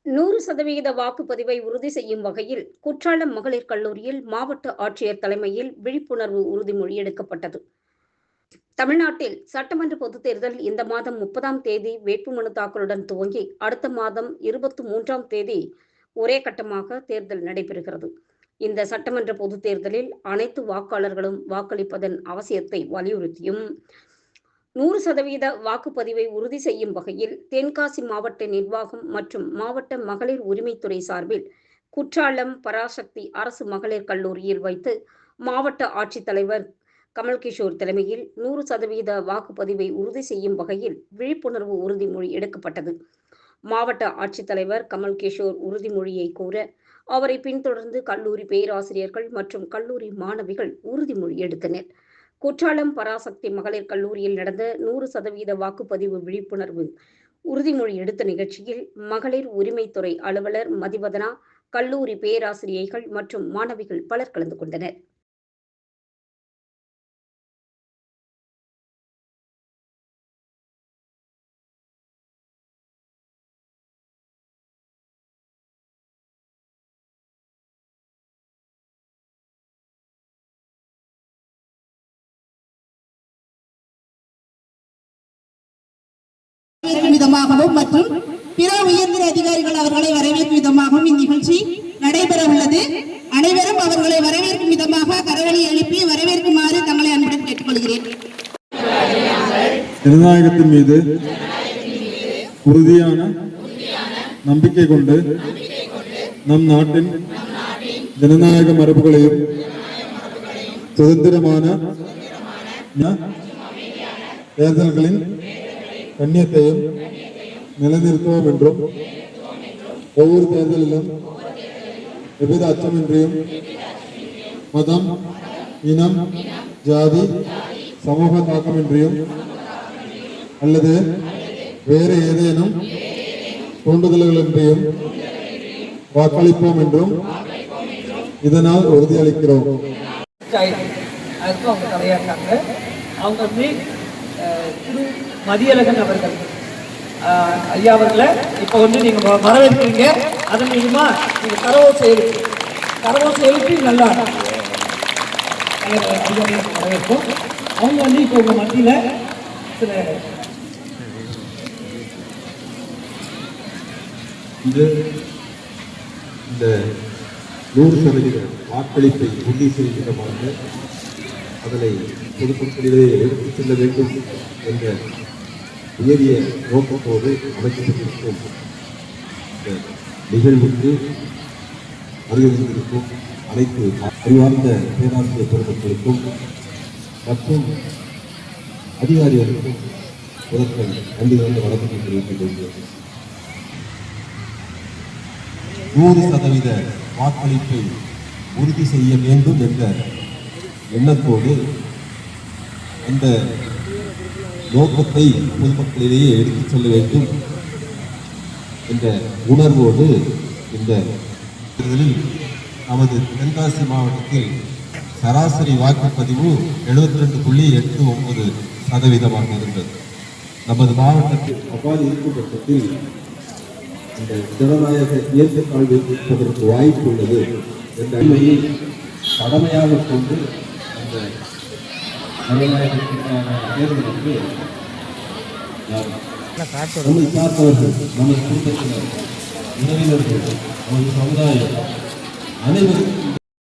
100% வாக்குப்பதிவை உறுதி செய்யும் வகையில் குற்றாலம் மகளிர் கல்லூரியில் மாவட்ட ஆட்சியர் தலைமையில் விழிப்புணர்வு உறுதிமொழி எடுக்கப்பட்டது. தமிழ்நாட்டில் சட்டமன்ற பொதுத் தேர்தல் இந்த மாதம் 30ஆம் தேதி வேட்புமனு தாக்கலுடன் துவங்கி அடுத்த மாதம் 23ஆம் தேதி ஒரே கட்டமாக தேர்தல் நடைபெறுகிறது. இந்த சட்டமன்ற பொதுத் தேர்தலில் அனைத்து வாக்காளர்களும் வாக்களிப்பதன் அவசியத்தை வலியுறுத்தியும் 100% வாக்குப்பதிவை உறுதி செய்யும் வகையில் தென்காசி மாவட்ட நிர்வாகம் மற்றும் மாவட்ட மகளிர் உரிமைத்துறை சார்பில் குற்றாலம் பராசக்தி அரசு மகளிர் கல்லூரியில் வைத்து மாவட்ட ஆட்சித்தலைவர் கமல்கிஷோர் தலைமையில் 100% வாக்குப்பதிவை உறுதி செய்யும் வகையில் விழிப்புணர்வு உறுதிமொழி எடுக்கப்பட்டது. மாவட்ட ஆட்சித்தலைவர் கமல்கிஷோர் உறுதிமொழியை கூற, அவரை பின்தொடர்ந்து கல்லூரி பேராசிரியர்கள் மற்றும் கல்லூரி மாணவிகள் உறுதிமொழி எடுத்தனர். குற்றாலம் பராசக்தி மகளிர் கல்லூரியில் நடந்த 100% வாக்குப்பதிவு விழிப்புணர்வு உறுதிமொழி எடுத்த நிகழ்ச்சியில் மகளிர் உரிமைத்துறை அலுவலர் மதிவதனா, கல்லூரி பேராசிரியைகள் மற்றும் மாணவிகள் பலர் கலந்து கொண்டனர். விதமாகவும் மற்றும் பிற உயர்நிலை அதிகாரிகள் அவர்களை வரவேற்கும் விதமாகவும் இந்நிகழ்ச்சி நடைபெற உள்ளது. அனைவரும் அவர்களை வரவேற்கும் விதமாக கரவொலி எழுப்பி வரவேற்குமாறு தங்களை அன்புடன் கேட்டுக்கொள்கிறேன். ஜனநாயகத்தின் மீது உறுதியான நம்பிக்கை கொண்டு நம் நாட்டின் ஜனநாயக மரபுகளையும் சுதந்திரமான தேர்தல்களின் கண்ணியத்தையும் நிலைநிறுத்துவோம் என்றும் ஒவ்வொரு தேர்தலிலும் எவ்வித அச்சமின்றியும் மதம், இனம், ஜாதி, சமூக தாக்கமின்றியும் அல்லது வேறு ஏதேனும் தூண்டுதல்களின்றியும் வாக்களிப்போம் என்றும் இதனால் உறுதியளிக்கிறோம். அவங்க தலையாட்டாங்க. அவங்க வந்து திரு மதியழகன் அவர்கள் ஐயா அவர்களை இப்போ வந்து நீங்கள் வரவேற்கிறீங்க. அதன் மூலமா நீங்கள் கரவோசை எழுப்பி நல்லா வரவேற்போம். அவங்க வந்து இப்போ உங்கள் மத்தியில் சில இந்த 100% வாக்களிப்பை உறுதி செய்கின்றமாக அதனை பொதுமக்களிலே எடுத்துச் செல்ல வேண்டும் என்ற உயரிய நோக்கத்தோடு அமைக்கப்பட்டிருக்கும் இந்த நிகழ்வுக்கு வருகின்றிருக்கும் அனைத்து அறிவார்ந்த பேராசிரியர் பெருமக்களுக்கும் மற்றும் அதிகாரிகளுக்கும் முதற்கள் நன்றிகளை வழங்கி தெரிவித்துக் கொள்கிறேன். 100% வாக்களிப்பை உறுதி செய்ய வேண்டும் என்ற எண்ணத்தோடு அந்த நோக்கத்தை பொதுமக்களிடையே எடுத்துச் செல்ல வேண்டும் என்ற உணர்வோடு இந்த தேர்தலில் நமது தென்காசி மாவட்டத்தில் சராசரி வாக்குப்பதிவு 72.89% இருந்தது. நமது மாவட்டத்தில் அவ்வாறு இருக்கும் பட்சத்தில் இந்த ஜனநாயக இயற்கை தாழ்வு இருப்பதற்கு வாய்ப்பு உள்ளது என்ற உண்மையை கடமையாக கொண்டு அந்த ஜனநாயகத்திற்கான தேர்தலுக்கு நம்மை சார்ந்தவர்கள், நமது குடும்பத்தினர், உறவினர்கள், நமது சமுதாயம் அனைவரும்